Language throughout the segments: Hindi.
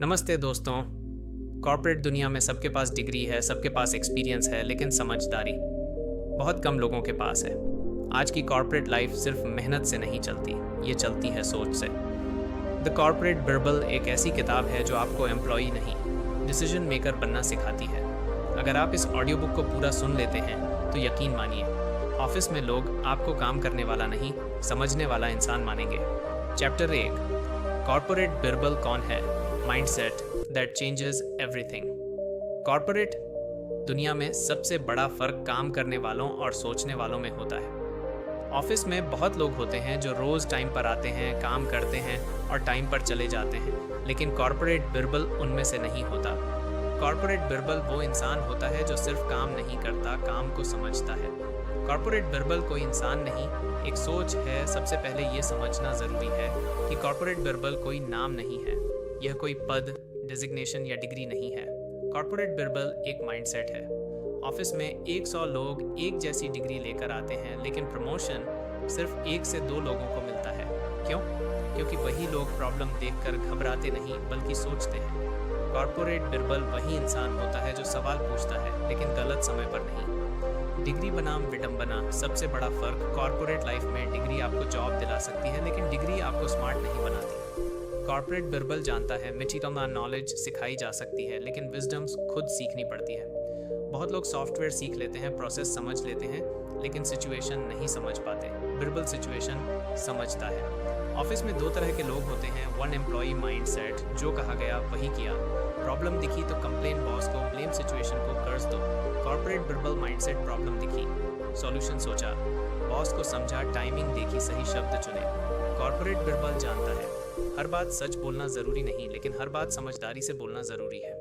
नमस्ते दोस्तों। कॉर्पोरेट दुनिया में सबके पास डिग्री है, सबके पास एक्सपीरियंस है, लेकिन समझदारी बहुत कम लोगों के पास है। आज की कॉर्पोरेट लाइफ सिर्फ मेहनत से नहीं चलती, ये चलती है सोच से। द कॉर्पोरेट बिरबल एक ऐसी किताब है जो आपको एम्प्लॉई नहीं, डिसीजन मेकर बनना सिखाती है। अगर आप इस ऑडियो बुक को पूरा सुन लेते हैं तो यकीन मानिए, ऑफिस में लोग आपको काम करने वाला नहीं, समझने वाला इंसान मानेंगे। चैप्टर 1, कॉर्पोरेट बिरबल कौन है? Mindset that changes everything. Corporate दुनिया में सबसे बड़ा फर्क काम करने वालों और सोचने वालों में होता है। ऑफिस में बहुत लोग होते हैं जो रोज़ टाइम पर आते हैं, काम करते हैं और टाइम पर चले जाते हैं, लेकिन कॉर्पोरेट बिरबल उनमें से नहीं होता। कॉर्पोरेट बिरबल वो इंसान होता है जो सिर्फ काम नहीं करता, काम को समझता है। कॉर्पोरेट बिरबल कोई इंसान नहीं, एक सोच है। सबसे पहले ये समझना ज़रूरी है कि कॉर्पोरेट बिरबल कोई नाम नहीं है, यह कोई पद, डिजिग्नेशन या डिग्री नहीं है। कॉर्पोरेट बिरबल एक माइंडसेट है। ऑफिस में 100 लोग एक जैसी डिग्री लेकर आते हैं, लेकिन प्रमोशन सिर्फ 1 से 2 लोगों को मिलता है। क्यों? क्योंकि वही लोग प्रॉब्लम देखकर घबराते नहीं बल्कि सोचते हैं। कॉर्पोरेट बिरबल वही इंसान होता है जो सवाल पूछता है, लेकिन गलत समय पर नहीं। डिग्री बनाम विडंबना। सबसे बड़ा फर्क कॉर्पोरेट लाइफ में डिग्री आपको जॉब दिला सकती है, लेकिन डिग्री आपको स्मार्ट नहीं बनाती। कॉर्पोरेट बिरबल जानता है मेटीरियल नॉलेज सिखाई जा सकती है, लेकिन विजडम्स खुद सीखनी पड़ती है। बहुत लोग सॉफ्टवेयर सीख लेते हैं, प्रोसेस समझ लेते हैं, लेकिन सिचुएशन नहीं समझ पाते। बिरबल सिचुएशन समझता है। ऑफिस में 2 तरह के लोग होते हैं। 1 एम्प्लॉई माइंडसेट, जो कहा गया वही किया। प्रॉब्लम दिखी तो कंप्लेन बॉस को, ब्लेम सिचुएशन को, कर्ज दो। कॉर्पोरेट बिरबल माइंडसेट, प्रॉब्लम दिखी, सॉल्यूशन सोचा, बॉस को समझा, टाइमिंग देखी, सही शब्द चुने। कॉर्पोरेट बिरबल जानता है हर बात सच बोलना जरूरी नहीं, लेकिन हर बात समझदारी से बोलना जरूरी है।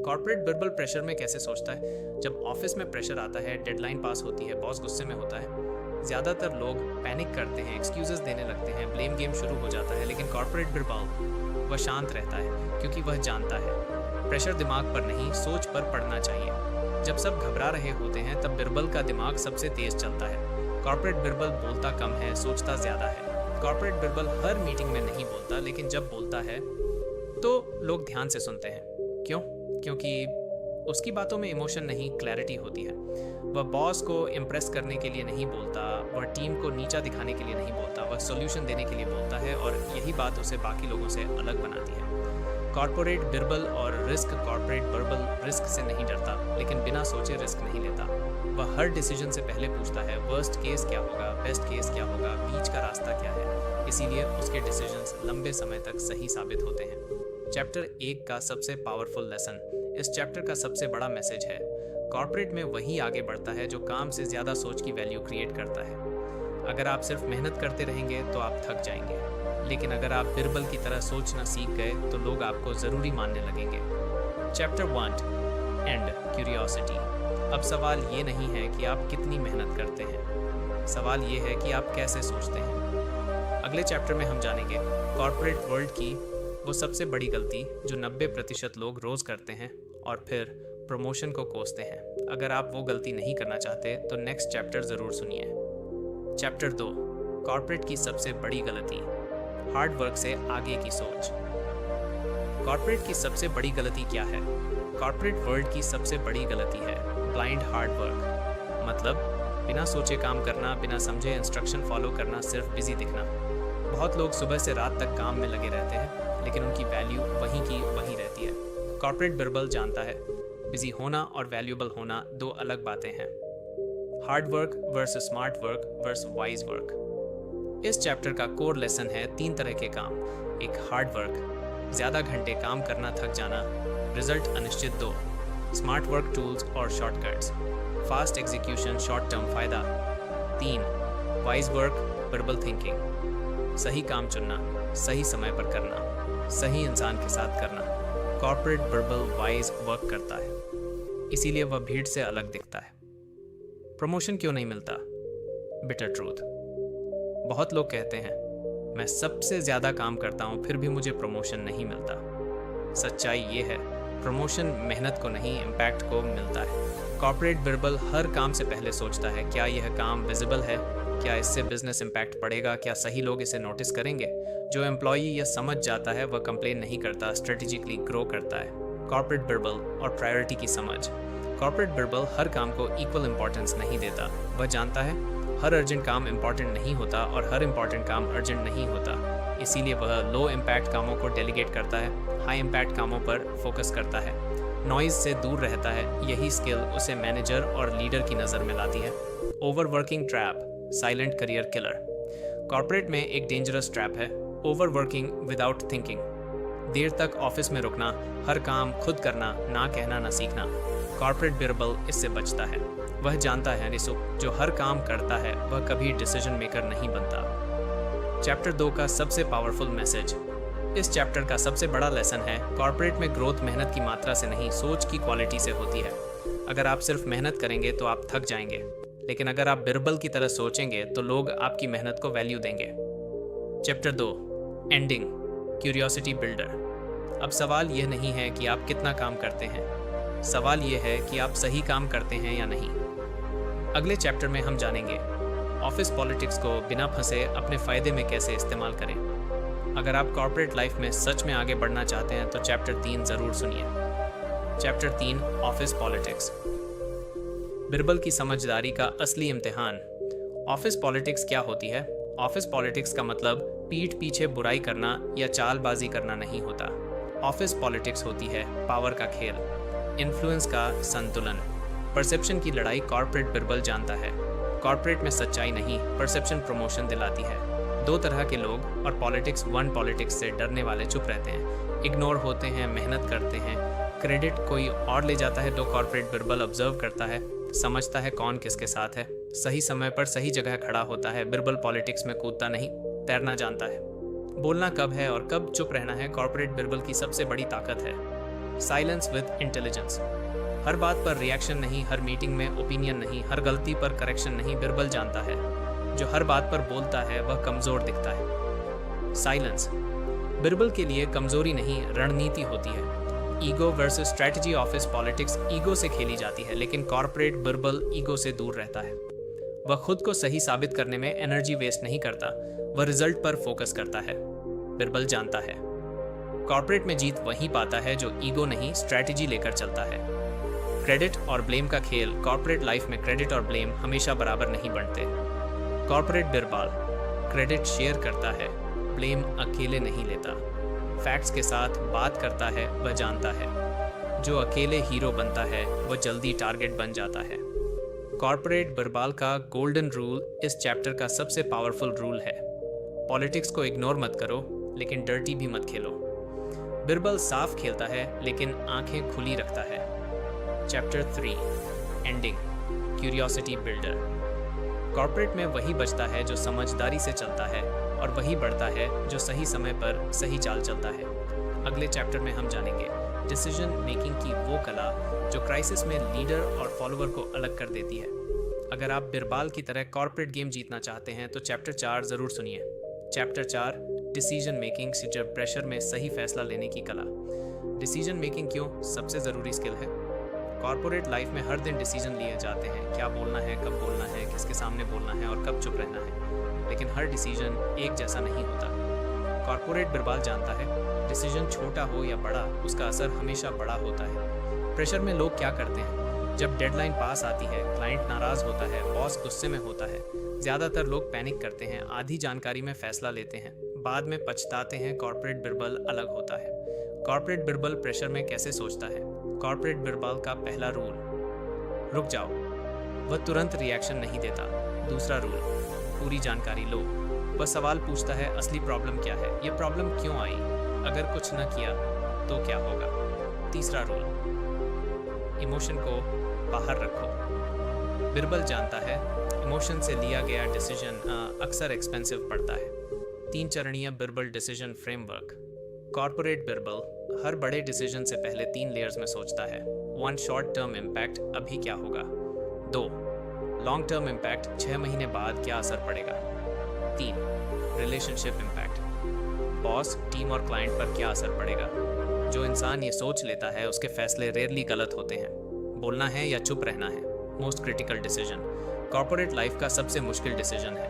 कॉर्पोरेट बिरबल प्रेशर में कैसे सोचता है? जब ऑफिस में प्रेशर आता है, डेडलाइन पास होती है, बॉस गुस्से में होता है, ज्यादातर लोग पैनिक करते हैं, एक्सक्यूजेस देने लगते हैं, ब्लेम गेम शुरू हो जाता है। लेकिन कॉर्पोरेट बिरबल वह शांत रहता है, क्योंकि वह जानता है प्रेशर दिमाग पर नहीं, सोच पर पड़ना चाहिए। जब सब घबरा रहे होते हैं, तब बिरबल का दिमाग सबसे तेज चलता है। कॉर्पोरेट बिरबल बोलता कम है, सोचता ज्यादा है। कॉर्पोरेट बिरबल हर मीटिंग में नहीं बोलता, लेकिन जब बोलता है तो लोग ध्यान से सुनते हैं। क्यों? क्योंकि उसकी बातों में इमोशन नहीं, क्लैरिटी होती है। वह बॉस को इम्प्रेस करने के लिए नहीं बोलता, वह टीम को नीचा दिखाने के लिए नहीं बोलता, वह सॉल्यूशन देने के लिए बोलता है, और यही बात उसे बाकी लोगों से अलग बनाती है। कॉर्पोरेट बिरबल और रिस्क। कॉर्पोरेट बिरबल रिस्क से नहीं डरता, लेकिन बिना सोचे रिस्क नहीं लेता। वह हर डिसीजन से पहले पूछता है वर्स्ट केस क्या होगा, बेस्ट केस क्या होगा, बीच का रास्ता क्या है। इसीलिए उसके डिसीजंस लंबे समय तक सही साबित होते हैं। चैप्टर 1 का सबसे पावरफुल लेसन। इस चैप्टर का सबसे बड़ा मैसेज है, कॉर्पोरेट में वही आगे बढ़ता है जो काम से ज़्यादा सोच की वैल्यू क्रिएट करता है। अगर आप सिर्फ मेहनत करते रहेंगे तो आप थक जाएंगे, लेकिन अगर आप बिरबल की तरह सोचना सीख गए तो लोग आपको ज़रूरी मानने लगेंगे। Chapter 1, and, curiosity. अब सवाल ये नहीं है कि आप कितनी मेहनत करते हैं, सवाल ये है कि आप कैसे सोचते हैं। अगले चैप्टर में हम जानेंगे कॉर्पोरेट वर्ल्ड की वो सबसे बड़ी गलती जो 90% लोग रोज़ करते हैं और फिर प्रमोशन को कोसते हैं। अगर आप वो गलती नहीं करना चाहते तो नेक्स्ट चैप्टर ज़रूर सुनिए। चैप्टर 2, कॉर्पोरेट की सबसे बड़ी गलती, हार्ड वर्क से आगे की सोच। कॉर्पोरेट की सबसे बड़ी गलती क्या है? कॉर्पोरेट वर्ल्ड की सबसे बड़ी गलती है ब्लाइंड हार्ड वर्क। मतलब बिना सोचे काम करना, बिना समझे इंस्ट्रक्शन फॉलो करना, सिर्फ बिजी दिखना। बहुत लोग सुबह से रात तक काम में लगे रहते हैं, लेकिन उनकी वैल्यू वहीं की वहीं रहती है। कॉर्पोरेट बिरबल जानता है बिजी होना और वैल्यूएबल होना 2 अलग बातें हैं। Hard work versus smart work versus wise work. इस चैप्टर का कोर लेसन है 3 तरह के काम। एक, हार्ड वर्क, ज़्यादा घंटे काम करना, थक जाना, रिजल्ट अनिश्चित। 2, स्मार्ट वर्क टूल्स और shortcuts, fast execution, short term फ़ायदा। 3, वाइज वर्क, बिरबल थिंकिंग, सही काम चुनना, सही समय पर करना, सही इंसान के साथ करना। कॉर्पोरेट बिरबल वाइज वर्क करता है, इसीलिए वह भीड़ से अलग दिखता है। प्रमोशन क्यों नहीं मिलता? Bitter truth. बहुत लोग कहते हैं मैं सबसे ज़्यादा काम करता हूँ, फिर भी मुझे प्रमोशन नहीं मिलता। सच्चाई ये है, प्रमोशन मेहनत को नहीं, इम्पैक्ट को मिलता है। कॉर्पोरेट बिरबल हर काम से पहले सोचता है, क्या यह काम विजिबल है, क्या इससे बिजनेस इम्पैक्ट पड़ेगा, क्या सही लोग इसे नोटिस करेंगे। जो एम्प्लॉई ये समझ जाता है वह कंप्लेन नहीं करता, स्ट्रेटेजिकली ग्रो करता है। कॉर्पोरेट बिरबल और प्रायोरिटी की समझ। कॉर्पोरेट बिरबल हर काम को इक्वल इंपॉर्टेंस नहीं देता। वह जानता है हर अर्जेंट काम इंपॉर्टेंट नहीं होता और हर इंपॉर्टेंट काम अर्जेंट नहीं होता। इसीलिए वह लो इम्पैक्ट कामों को डेलीगेट करता है, हाई इम्पैक्ट कामों पर फोकस करता है, नॉइज से दूर रहता है। यही स्किल उसे मैनेजर और लीडर की नज़र में लाती है। Overworking trap, silent career killer. Corporate में एक डेंजरस ट्रैप है ओवरवर्किंग विदाउट थिंकिंग। देर तक ऑफिस में रुकना, हर काम खुद करना, ना कहना ना सीखना। कॉर्पोरेट बिरबल इससे बचता है। वह जानता है जो हर काम करता है वह कभी डिसीजन मेकर नहीं बनता। चैप्टर 2 का सबसे पावरफुल मैसेज। इस चैप्टर का सबसे बड़ा लेसन है कॉर्पोरेट में ग्रोथ मेहनत की मात्रा से नहीं, सोच की क्वालिटी से होती है। अगर आप सिर्फ मेहनत करेंगे तो आप थक जाएंगे, लेकिन अगर आप बिरबल की तरह सोचेंगे तो लोग आपकी मेहनत को वैल्यू देंगे। Chapter 2 ending, curiosity builder. अब सवाल यह नहीं है कि आप कितना काम करते हैं, सवाल यह है कि आप सही काम करते हैं या नहीं। अगले चैप्टर में हम जानेंगे ऑफिस पॉलिटिक्स को बिना फंसे अपने फ़ायदे में कैसे इस्तेमाल करें। अगर आप कॉर्पोरेट लाइफ में सच में आगे बढ़ना चाहते हैं तो चैप्टर 3 ज़रूर सुनिए। Chapter 3 office politics. बिरबल की समझदारी का असली इम्तिहान। ऑफिस पॉलिटिक्स क्या होती है? ऑफिस पॉलिटिक्स का मतलब पीठ पीछे बुराई करना या चालबाजी करना नहीं होता। ऑफिस पॉलिटिक्स होती है पावर का खेल, इन्फ्लुएंस का संतुलन, परसेप्शन की लड़ाई। कॉर्पोरेट बिरबल जानता है कॉर्पोरेट में सच्चाई नहीं, परसेप्शन प्रमोशन दिलाती है। दो तरह के लोग और पॉलिटिक्स। वन, पॉलिटिक्स से डरने वाले चुप रहते हैं, इग्नोर होते हैं, मेहनत करते हैं, क्रेडिट कोई और ले जाता है। तो कॉर्पोरेट बिरबल ऑब्जर्व करता है, समझता है कौन किसके साथ है, सही समय पर सही जगह खड़ा होता है। बिरबल पॉलिटिक्स में कूदता नहीं, तैरना जानता है। बोलना कब है और कब चुप रहना है कॉर्पोरेट बिरबल की सबसे बड़ी ताकत है। Silence with intelligence. हर बात पर रिएक्शन नहीं, हर मीटिंग में ओपिनियन नहीं, हर गलती पर करेक्शन नहीं। बिरबल जानता है जो हर बात पर बोलता है वह कमज़ोर दिखता है। साइलेंस बिरबल के लिए कमज़ोरी नहीं, रणनीति होती है। Ego versus strategy. Office politics ego से खेली जाती है, लेकिन कॉर्पोरेट बिरबल ईगो से दूर रहता है। वह खुद को सही साबित करने में एनर्जी वेस्ट नहीं करता, वह रिजल्ट पर फोकस करता है। बिरबल जानता है कॉर्पोरेट में जीत वही पाता है जो ईगो नहीं, स्ट्रैटेजी लेकर चलता है। क्रेडिट और ब्लेम का खेल। कॉर्पोरेट लाइफ में क्रेडिट और ब्लेम हमेशा बराबर नहीं बनते। कॉर्पोरेट बिरबल क्रेडिट शेयर करता है, ब्लेम अकेले नहीं लेता। फैक्ट्स के साथ बात करता है, वह जानता है जो अकेले हीरो बनता है वह जल्दी टारगेट बन जाता है। कॉर्पोरेट बिरबल का गोल्डन रूल इस चैप्टर का सबसे पावरफुल रूल है। पॉलिटिक्स को इग्नोर मत करो, लेकिन डर्टी भी मत खेलो। बिरबल साफ खेलता है लेकिन आंखें खुली रखता है। Chapter 3 ending, curiosity builder. Corporate में वही बचता है जो समझदारी से चलता है और वही बढ़ता है जो सही समय पर सही चाल चलता है। अगले चैप्टर में हम जानेंगे डिसीजन मेकिंग की वो कला जो क्राइसिस में लीडर और फॉलोअर को अलग कर देती है। अगर आप बिरबल की तरह कॉर्पोरेट गेम जीतना चाहते हैं तो चैप्टर 4 ज़रूर सुनिए। Chapter 4 decision making situation pressure में सही फैसला लेने की कला। डिसीजन मेकिंग क्यों सबसे ज़रूरी स्किल है? कॉर्पोरेट लाइफ में हर दिन डिसीजन लिए जाते हैं, क्या बोलना है, कब बोलना है, किसके सामने बोलना है और कब चुप रहना है, लेकिन हर डिसीजन एक जैसा नहीं होता। कॉर्पोरेट बिरबल जानता है डिसीजन छोटा हो या बड़ा, उसका असर हमेशा बड़ा होता है। प्रेशर में लोग क्या करते हैं? जब डेडलाइन पास आती है, क्लाइंट नाराज़ होता है, बॉस गुस्से में होता है, ज़्यादातर लोग पैनिक करते हैं, आधी जानकारी में फैसला लेते हैं, बाद में पछताते हैं। कॉर्पोरेट बिरबल अलग होता है। कॉर्पोरेट बिरबल प्रेशर में कैसे सोचता है? कॉर्पोरेट बिरबल का पहला रूल, रुक जाओ। वह तुरंत रिएक्शन नहीं देता। दूसरा रूल, पूरी जानकारी लो। वह सवाल पूछता है, असली प्रॉब्लम क्या है, ये प्रॉब्लम क्यों आई, अगर कुछ न किया तो क्या होगा। तीसरा रूल, इमोशन को बाहर रखो। बिरबल जानता है इमोशन से लिया गया डिसीजन अक्सर एक्सपेंसिव पड़ता है। 3 चरणीय Birbal decision framework. Corporate Birbal हर बड़े डिसीजन से पहले 3 लेयर्स में सोचता है। 1 शॉर्ट टर्म इम्पैक्ट, अभी क्या होगा। 2 लॉन्ग टर्म इम्पैक्ट, 6 महीने बाद क्या असर पड़ेगा। 3 रिलेशनशिप इम्पैक्ट, बॉस, टीम और क्लाइंट पर क्या असर पड़ेगा। जो इंसान ये सोच लेता है उसके फैसले रेयरली गलत होते हैं। बोलना है या चुप रहना है, most critical decision. Corporate life का सबसे मुश्किल डिसीजन है,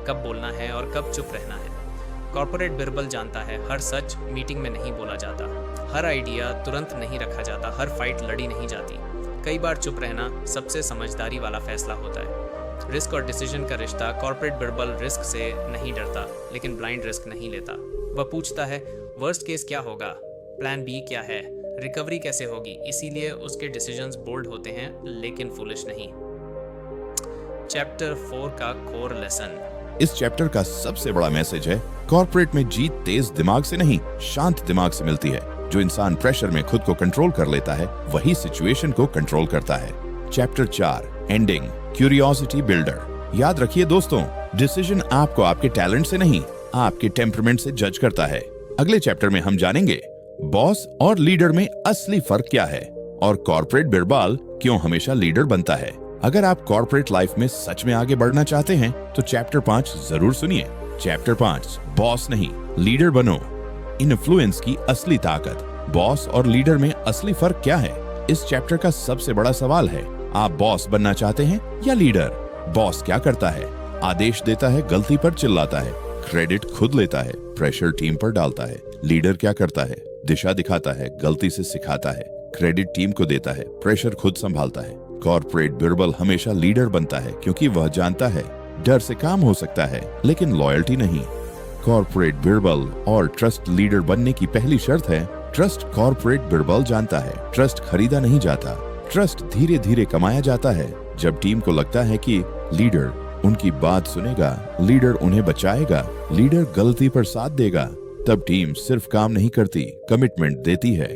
कब बोलना है और कब चुप रहना है। कॉर्पोरेट बिरबल जानता है हर सच मीटिंग में नहीं बोला जाता, हर आइडिया तुरंत नहीं रखा जाता, हर फाइट लड़ी नहीं जाती। कई बार चुप रहना सबसे समझदारी वाला फैसला होता है। रिस्क और डिसीजन का रिश्ता, कॉर्पोरेट बिरबल रिस्क से नहीं डरता लेकिन ब्लाइंड रिस्क नहीं लेता। वह पूछता है वर्स्ट केस क्या होगा, प्लान बी क्या है, रिकवरी कैसे होगी। इसीलिए उसके डिसीजंस बोल्ड होते हैं लेकिन फुलिश नहीं। चैप्टर 4 का कोर लेसन। इस चैप्टर का सबसे बड़ा मैसेज है, कॉर्पोरेट में जीत तेज दिमाग से नहीं, शांत दिमाग से मिलती है। जो इंसान प्रेशर में खुद को कंट्रोल कर लेता है, वही सिचुएशन को कंट्रोल करता है। Chapter 4 ending, curiosity builder. याद रखिए दोस्तों, डिसीजन आपको आपके टैलेंट से नहीं, आपके टेम्परमेंट से जज करता है। अगले चैप्टर में हम जानेंगे बॉस और लीडर में असली फर्क क्या है और कॉर्पोरेट बिरबल क्यों हमेशा लीडर बनता है। अगर आप कॉर्पोरेट लाइफ में सच में आगे बढ़ना चाहते हैं तो चैप्टर 5 जरूर सुनिए। चैप्टर 5 बॉस नहीं लीडर बनो। इन्फ्लुएंस की असली ताकत, बॉस और लीडर में असली फर्क क्या है। इस चैप्टर का सबसे बड़ा सवाल है, आप बॉस बनना चाहते हैं या लीडर। बॉस क्या करता है, आदेश देता है, गलती पर चिल्लाता है, क्रेडिट खुद लेता है, प्रेशर टीम पर डालता है। लीडर क्या करता है, दिशा दिखाता है, गलती से सिखाता है, क्रेडिट टीम को देता है, प्रेशर खुद संभालता है। कॉर्पोरेट बिरबल हमेशा लीडर बनता है क्योंकि वह जानता है डर से काम हो सकता है लेकिन लॉयल्टी नहीं। कॉर्पोरेट बिरबल और ट्रस्ट लीडर बनने की पहली शर्त है ट्रस्ट। कॉर्पोरेट बिरबल जानता है ट्रस्ट खरीदा नहीं जाता, ट्रस्ट धीरे धीरे कमाया जाता है। जब टीम को लगता है कि लीडर उनकी बात सुनेगा, लीडर उन्हें बचाएगा, लीडर गलती पर साथ देगा, तब टीम सिर्फ काम नहीं करती, कमिटमेंट देती है।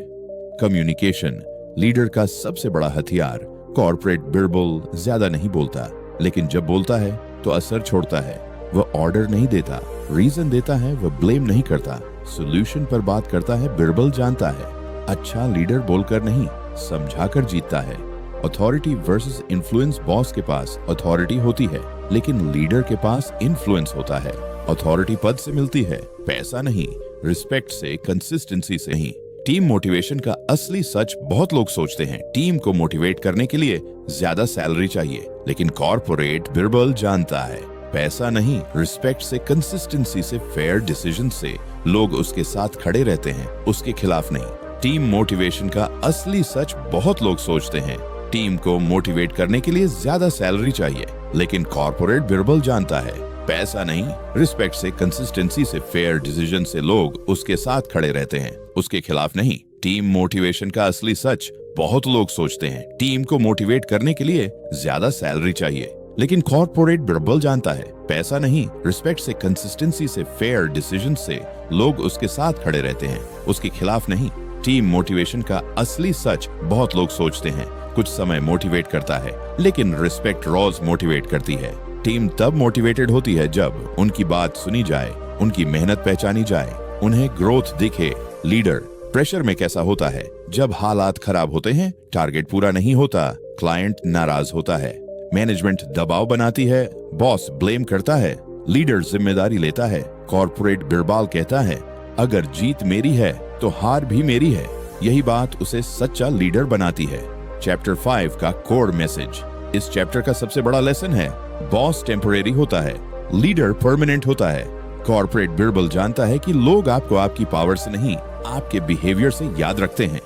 कम्युनिकेशन लीडर का सबसे बड़ा हथियार। कॉर्पोरेट बिरबल ज्यादा नहीं बोलता लेकिन जब बोलता है तो असर छोड़ता है। वह ऑर्डर नहीं देता, रीजन देता है, वह ब्लेम नहीं करता, सॉल्यूशन पर बात करता है। बिरबल जानता है अच्छा लीडर बोलकर नहीं, समझाकर जीतता है। Authority versus influence. बॉस के पास अथॉरिटी होती है लेकिन लीडर के पास इन्फ्लुएंस होता है। अथॉरिटी पद से मिलती है, पैसा नहीं। रिस्पेक्ट से, कंसिस्टेंसी से नहीं। टीम मोटिवेशन का असली सच बहुत लोग सोचते हैं टीम को मोटिवेट करने के लिए ज्यादा सैलरी चाहिए, लेकिन कॉर्पोरेट बिरबल जानता है पैसा नहीं, रिस्पेक्ट से, कंसिस्टेंसी से, फेयर डिसीजन से लोग उसके साथ खड़े रहते हैं, उसके खिलाफ नहीं। टीम मोटिवेशन का असली सच बहुत लोग सोचते हैं टीम को मोटिवेट करने के लिए ज्यादा सैलरी चाहिए, लेकिन कॉर्पोरेट बिरबल जानता है पैसा नहीं, रिस्पेक्ट से, कंसिस्टेंसी से, फेयर डिसीजन से लोग उसके साथ खड़े रहते हैं, उसके खिलाफ नहीं। टीम मोटिवेशन का असली सच बहुत लोग सोचते हैं टीम को मोटिवेट करने के लिए ज्यादा सैलरी चाहिए, लेकिन कॉर्पोरेट बिरबल जानता है पैसा नहीं, रिस्पेक्ट से, कंसिस्टेंसी से, फेयर डिसीजन से लोग उसके साथ खड़े रहते हैं, उसके खिलाफ नहीं। टीम मोटिवेशन का असली सच बहुत लोग सोचते हैं कुछ समय मोटिवेट करता है लेकिन रिस्पेक्ट रोज मोटिवेट करती है। टीम तब मोटिवेटेड होती है जब उनकी बात सुनी जाए, उनकी मेहनत पहचानी जाए, उन्हें ग्रोथ दिखे। लीडर प्रेशर में कैसा होता है, जब हालात खराब होते हैं, टारगेट पूरा नहीं होता, क्लाइंट नाराज होता है, मैनेजमेंट दबाव बनाती है, बॉस ब्लेम करता है, लीडर जिम्मेदारी लेता है। कॉर्पोरेट बिरबल कहता है अगर जीत मेरी है तो हार भी मेरी है। यही बात उसे सच्चा लीडर बनाती है। चैप्टर 5 का कोर मैसेज। इस चैप्टर का सबसे बड़ा लेसन है बॉस टेम्परेरी होता है, लीडर परमानेंट होता है। कॉर्पोरेट बिरबल जानता है कि लोग आपको आपकी पावर से नहीं, आपके बिहेवियर से याद रखते हैं।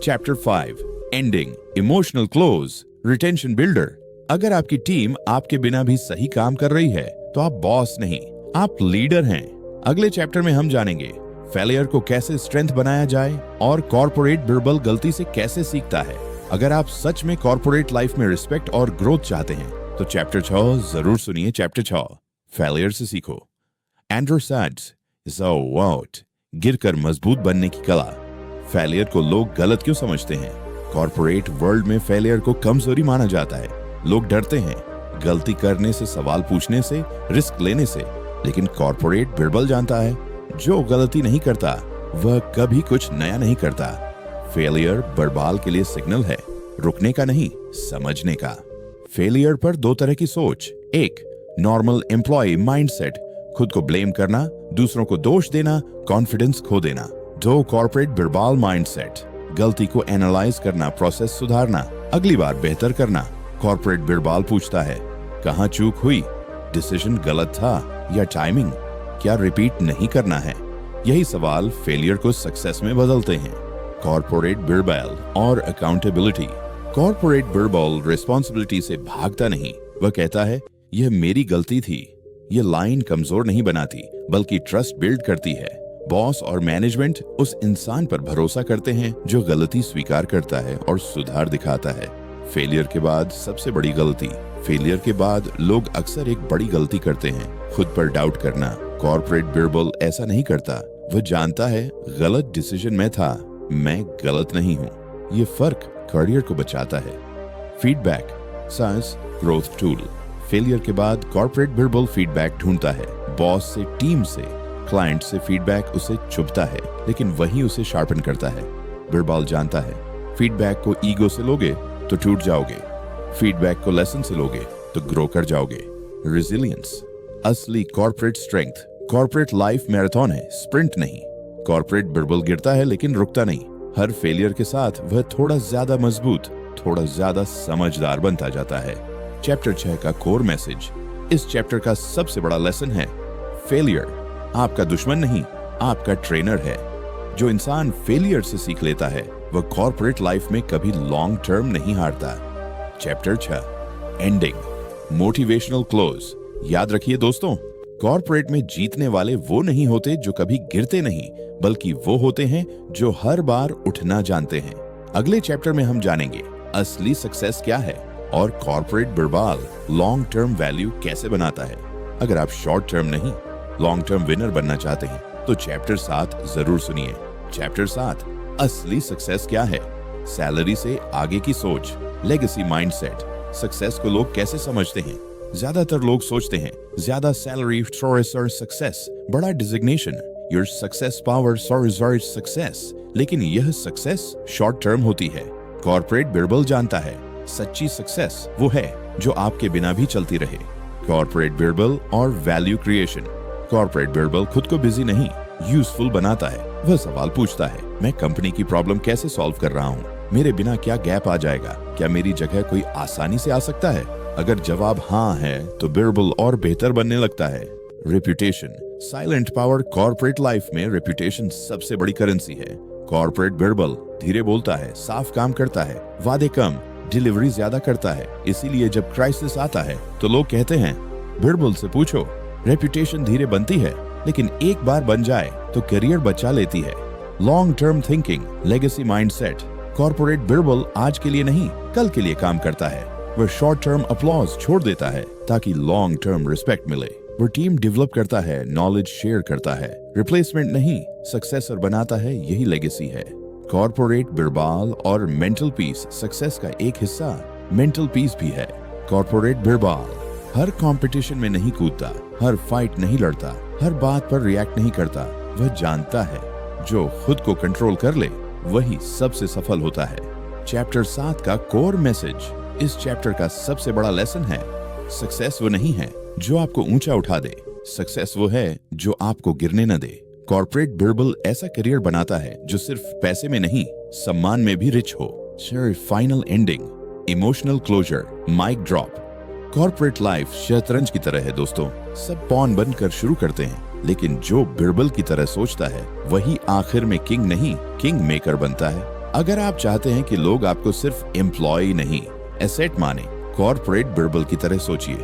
Chapter 5 ending, emotional close, retention builder. अगर आपकी टीम आपके बिना भी सही काम कर रही है तो आप बॉस नहीं, आप लीडर हैं। अगले चैप्टर में हम जानेंगे फेलियर को कैसे स्ट्रेंथ बनाया जाए और कॉर्पोरेट बिरबल गलती से कैसे सीखता है। अगर आप सच में कॉर्पोरेट लाइफ में रिस्पेक्ट और ग्रोथ चाहते हैं तो चैप्टर 6 जरूर सुनिए। चैप्टर 6 फेलियर से सीखो। एंड्रू सैड्स गिरकर मजबूत बनने की कला। फेलियर को लोग गलत क्यों समझते हैं? कॉर्पोरेट वर्ल्ड में फेलियर को कमजोरी माना जाता है। लोग डरते हैं गलती करने से, सवाल पूछने से, रिस्क लेने से, लेकिन कॉर्पोरेट बिरबल जानता है जो गलती नहीं करता वह कभी कुछ नया नहीं करता। फेलियर बिरबल के लिए सिग्नल है, रुकने का नहीं, समझने का। फेलियर पर दो तरह की सोच। एक, नॉर्मल एम्प्लॉय माइंडसेट, खुद को ब्लेम करना, दूसरों को दोष देना, कॉन्फिडेंस खो देना। दो, कॉर्पोरेट बिरबल माइंडसेट, गलती को एनालाइज करना, प्रोसेस सुधारना, अगली बार बेहतर करना। कॉर्पोरेट बिरबल पूछता है कहां चूक हुई, डिसीजन गलत था या टाइमिंग। क्या रिपीट नहीं करना है? यही सवाल फेलियर को सक्सेस में बदलते हैं। कॉर्पोरेट बिरबल और अकाउंटेबिलिटी। कॉर्पोरेट बिरबल रिस्पॉन्सिबिलिटी से भागता नहीं, वह कहता है यह मेरी गलती थी। यह लाइन कमजोर नहीं बनाती बल्कि ट्रस्ट बिल्ड करती है। बॉस और मैनेजमेंट उस इंसान पर भरोसा करते हैं जो गलती स्वीकार करता है और सुधार दिखाता है। फेलियर के बाद सबसे बड़ी गलती। फेलियर के बाद लोग अक्सर एक बड़ी गलती करते हैं, खुद पर डाउट करना। कॉर्पोरेट बिरबल ऐसा नहीं करता। वह जानता है गलत डिसीजन में था, मैं गलत नहीं हूँ। ये फर्क करियर को बचाता है। Feedback science growth tool. Failure के बाद कॉर्पोरेट बिरबल फीडबैक ढूंढता है। बॉस से, टीम से, क्लाइंट से फीडबैक उसे चुभता है, लेकिन वही उसे शार्पन करता है। बिरबल जानता है फीडबैक को ईगो से लोगे तो टूट जाओगे, फीडबैक को लेसन से लोगे तो ग्रो कर जाओगे। रेजिलियंस असली corporate strength. Corporate life marathon है, स्प्रिंट नहीं। कॉर्पोरेट बिरबल गिरता है लेकिन रुकता नहीं। हर फेलियर के साथ वह थोड़ा ज्यादा मजबूत, थोड़ा ज्यादा समझदार बनता जाता है। चैप्टर 6 का कोर मैसेज। इस चैप्टर का सबसे बड़ा लेसन है फेलियर आपका दुश्मन नहीं, आपका ट्रेनर है। जो इंसान फेलियर से सीख लेता है वह कॉर्पोरेट लाइफ में कभी लॉन्ग टर्म नहीं हारता। Chapter 6 ending motivational close. याद रखिए दोस्तों, कॉर्पोरेट में जीतने वाले वो नहीं होते जो कभी गिरते नहीं, बल्कि वो होते हैं जो हर बार उठना जानते हैं। अगले चैप्टर में हम जानेंगे असली सक्सेस क्या है और corporate Birbal long term value कैसे बनाता है। अगर आप शॉर्ट टर्म नहीं, लॉन्ग टर्म विनर बनना चाहते हैं तो चैप्टर 7 जरूर सुनिए। चैप्टर 7 असली सक्सेस क्या है। सैलरी से आगे की सोच, लेगेसी माइंडसेट। सक्सेस को लोग कैसे समझते हैं? ज्यादातर लोग सोचते हैं ज्यादा सैलरी और सक्सेस, बड़ा designation, your success power success. लेकिन यह सक्सेस शॉर्ट टर्म होती है। कॉर्पोरेट बिरबल जानता है सच्ची सक्सेस वो है जो आपके बिना भी चलती रहे। कॉर्पोरेट बिरबल और वैल्यू क्रिएशन। कॉर्पोरेट बिरबल खुद को बिजी नहीं, यूजफुल बनाता है। वह सवाल पूछता है मैं कंपनी की प्रॉब्लम कैसे सॉल्व कर रहा हूँ? मेरे बिना क्या गैप आ जाएगा? क्या मेरी जगह कोई आसानी से आ सकता है? अगर जवाब हाँ है तो बिरबल और बेहतर बनने लगता है। Reputation silent power. Corporate life में रेप्यूटेशन सबसे बड़ी करेंसी है। कॉर्पोरेट बिरबल धीरे बोलता है, साफ काम करता है, वादे कम, डिलीवरी ज्यादा करता है। इसीलिए जब क्राइसिस आता है तो लोग कहते हैं बिरबल से पूछो। रेप्यूटेशन धीरे बनती है, लेकिन एक बार बन जाए तो करियर बचा लेती है। Long term thinking, legacy mindset. Corporate Birbal आज के लिए नहीं, कल के लिए काम करता है। वह शॉर्ट टर्म अप्लॉज छोड़ देता है ताकि लॉन्ग टर्म रिस्पेक्ट मिले। वह टीम डेवलप करता है, नॉलेज शेयर करता है, रिप्लेसमेंट नहीं सक्सेसर बनाता है। यही लेगेसी है। कॉर्पोरेट बिरबल और मेंटल पीस सक्सेस का एक हिस्सा मेंटल पीस भी है। कॉर्पोरेट बिरबल हर कंपटीशन में नहीं कूदता, हर फाइट नहीं लड़ता, हर बात पर रिएक्ट नहीं करता। वह जानता है जो खुद को कंट्रोल कर ले वही सबसे सफल होता है। चैप्टर 7 का कोर मैसेज। इस चैप्टर का सबसे बड़ा लेसन है सक्सेस वो नहीं है जो आपको ऊंचा उठा दे, सक्सेस वो है जो आपको गिरने न दे। कॉर्पोरेट बिरबल ऐसा करियर बनाता है जो सिर्फ पैसे में नहीं, सम्मान में भी रिच हो। Final ending emotional closure, mic drop. Corporate life शतरंज की तरह है दोस्तों। सब पॉन बनकर शुरू करते हैं, लेकिन जो बिरबल की तरह सोचता है वही आखिर में किंग नहीं, किंग मेकर बनता है। अगर आप चाहते हैं कि लोग आपको सिर्फ एम्प्लॉय नहीं, एसेट माने, कॉर्पोरेट बिरबल की तरह सोचिए।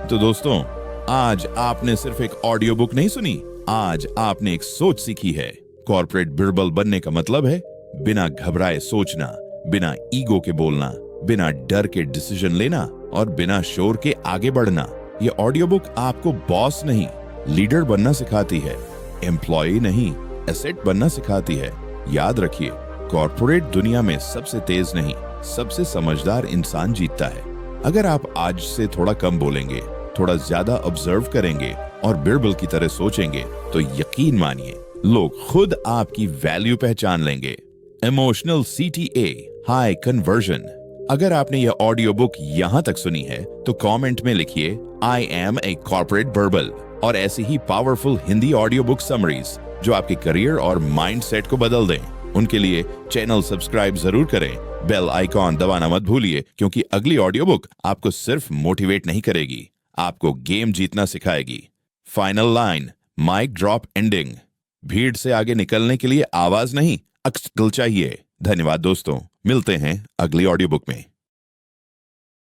तो दोस्तों, आज आपने सिर्फ एक ऑडियो बुक नहीं सुनी, आज आपने एक सोच सीखी है। कॉर्पोरेट बिरबल बनने का मतलब है बिना घबराए सोचना, बिना ईगो के बोलना, बिना डर के डिसीजन लेना और बिना शोर के आगे बढ़ना। ये ऑडियो बुक आपको बॉस नहीं, लीडर बनना सिखाती है, एम्प्लॉय नहीं, एसेट बनना सिखाती है। याद रखिए, कॉर्पोरेट दुनिया में सबसे तेज नहीं, सबसे समझदार इंसान जीतता है। अगर आप आज से थोड़ा कम बोलेंगे, थोड़ा ज्यादा ऑब्जर्व करेंगे और बिरबल की तरह सोचेंगे तो यकीन मानिए लोग खुद आपकी वैल्यू पहचान लेंगे। Emotional CTA high conversion. अगर आपने यह ऑडियो बुक यहाँ तक सुनी है तो कमेंट में लिखिए I am a corporate Birbal और ऐसी ही powerful Hindi audio book summaries जो आपके करियर और माइंडसेट को बदल दें। उनके लिए चैनल सब्सक्राइब जरूर करें, बेल आइकॉन दबाना मत भूलिए, क्योंकि अगली ऑडियो बुक आपको सिर्फ मोटिवेट नहीं करेगी, आपको गेम जीतना सिखाएगी। Final line, mic drop ending. भीड़ से आगे निकलने के लिए आवाज नहीं, अक्ल चाहिए। धन्यवाद दोस्तों, मिलते हैं अगली ऑडियो बुक में।